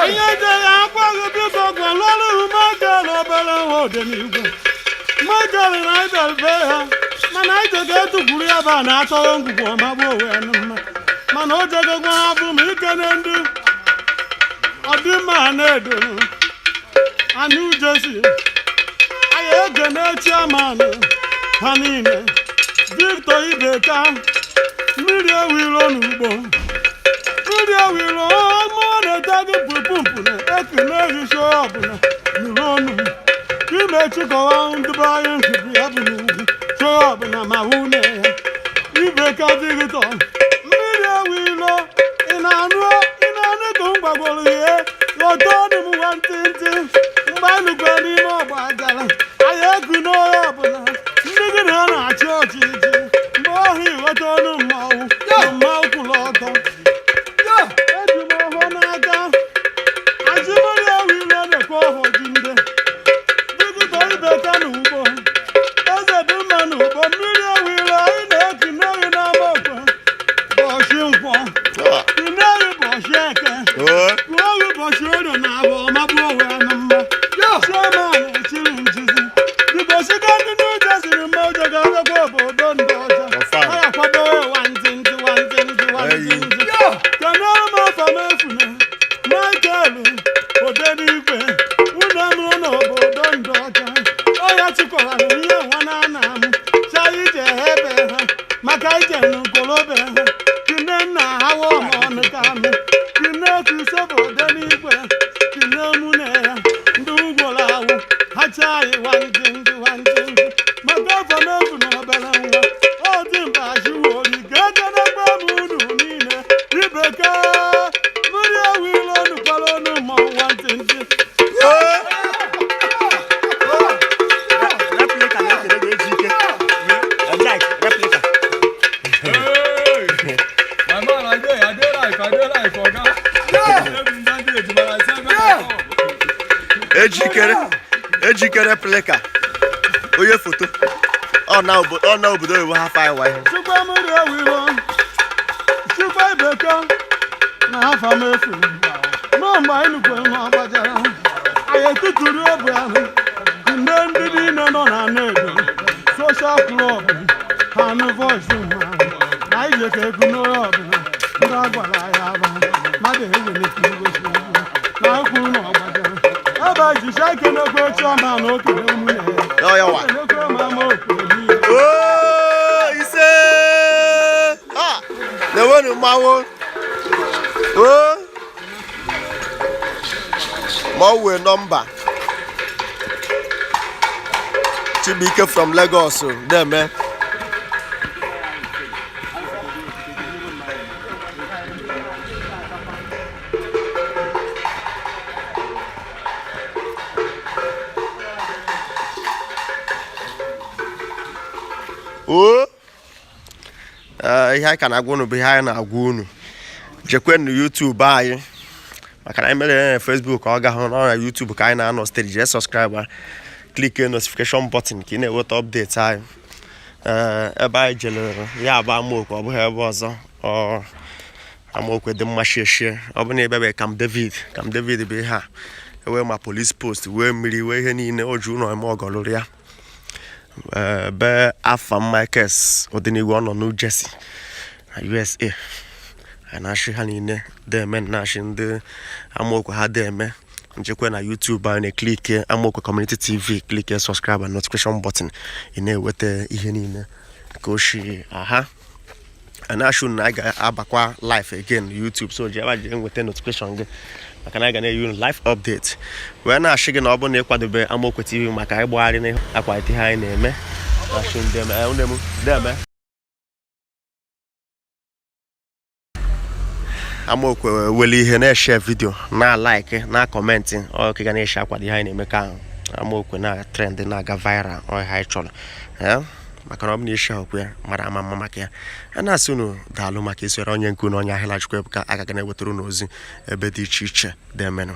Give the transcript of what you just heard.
Onye jere akwaghị biko gwalụrụ Michael obere nwa Odenigwe. Michael na-ejelbe ha mana ije ga-etukwuru ya ba na-atọghị ngwugwu ọmagbu onwe ya mma mana o jegokwa ha bụ ma ikene ndị ọdịmma na-edo anyị ujesi anyị ekene chairman ha niile Victor Ibeka mmiri ewiro n'ugbo mmiri ewiro mmụọ na-ete gị pụpụmpụ na ekene ehicha ọbụla nụrụ ọnụ imechikọwa ndị be anyị nkụpụ ya bụ n'ugwu chọọ ọbụla ma wune ya Ibeka Victor mmiri ewiro ị na-anụ ka m gbagworo ihe lọta ọnụ m nwantịntị mgbe alụkwa n'ime ọgba agara anyị eku n'ọhịa ọbụla ndị gị na ha na-achị ọchịchị mgbe ọhụ ịghọta ọnụ mmanwụ mmanwụ kwụrụ ọtọ eji m ọhụọ n'aka azụmahịa ewiro na-ekwe ọhụọ ji ndị Victor Ibeka na ugbo eze dị mma na ugbo mmiri ewiro anyị na-eku n'ohi n'Amokwe bọchị nkwọ Ineri bọchị eke Kuowi bọchị odo na abụ ọmagbu onwe ya na mma Chairman echiri njizi Dibosika ndị n'ụjọ siri mma ụjọ ga-agakwa obodo ndị ọcha ọ ga-akwado nwantịntị kenere m afọ m efuna Michael Odenigwe nwunye mụrụ n'obodo ndị ọcha ọya chịkọrara ihe nwa na-ana m chaa ije ebe ha maka ije n'ukolobe ha kine nna ha wọma ọnụ ka m kine Kristofa Odenigwe kine mune ya ndị ugworo awụ ha chaa anyị nwantịntị maka afọ m efu na obere nwa ọ dị mkpa jiwori ga-ekenekwa m unu niile Ibeka mmiri ewiro nukwara ọnụ ma nwantịntị ejikere pleka onye foto ọ na obodo oyibo ha fa iwa ihe Chukwu mmiri ewiro Chukwu Ibeka na afa m efu nọ mgbe anyị nukwere na ọgbajara anyị etuturu obu ahụ ndị niile nọ na Nnedo Social Club ha nụ voice na anyị jeka egwu n'onye ọbụla ndị agwara anyị aba mmadụ eweleta igosi na ekwuru na ọgbajara ebe anyị jicha ekenekwe chairman na okene nwunye ya ekenekwe ma Amokwe ise lewenu mmanwụ ma ọ wee nọmba Chibuike from Lagos deme ihe anyị ka na-agwa unu bụ ihe anyị na-agwa unu jekwenụ YouTube anyị maka na anyị mere na Facebook ọ gahụ na YouTube ka anyị na-anọ steady jee subscribe click notification button ka ị na-enweta update anyị ebe anyị jelere ya bụ Amokwe ọ bụghị ebe ọzọ Amokwe dị mma shie ọ bụ na ebe bụ Camp David bụ ihe a ewee ma police post wee mmiri wee ihe niile o ji ụlọ eme ọgọlụrụ ya be afa Michael Odenigwe ọ nọ New Jersey na USA a na-achị ha niile deme na-achị ndị Amokwe ha deme njekwe na YouTube anyị na-eklik Amokwe Community TV klik subscribe and notification button ị na-enweta ihe niile ka oshi aha a na-achụ na a ga-abakwa live again YouTube so ji abaji enweta notification gị maka na a ga na-eyi live update wee na-achị gị na ọ bụ na ịkwadobe Amokwe TV maka ịgbagharị na akwalite ihe anyị na-eme achụ ndeme Amokwe wele ihe na-share video na like na comment ọ ka ga na-eshi akwado ihe anyị na-eme ka Amokwe na trend na-aga viral ọ ha chọrọ maka na ọ bụ na ishi okwu ya mara ama maka ya a na-asị unu daalụ maka isoro onye nke unu onye ahịla Chukwu Ebuka aka ga na-ewetara unu ozi ebe dị iche iche dị emenụ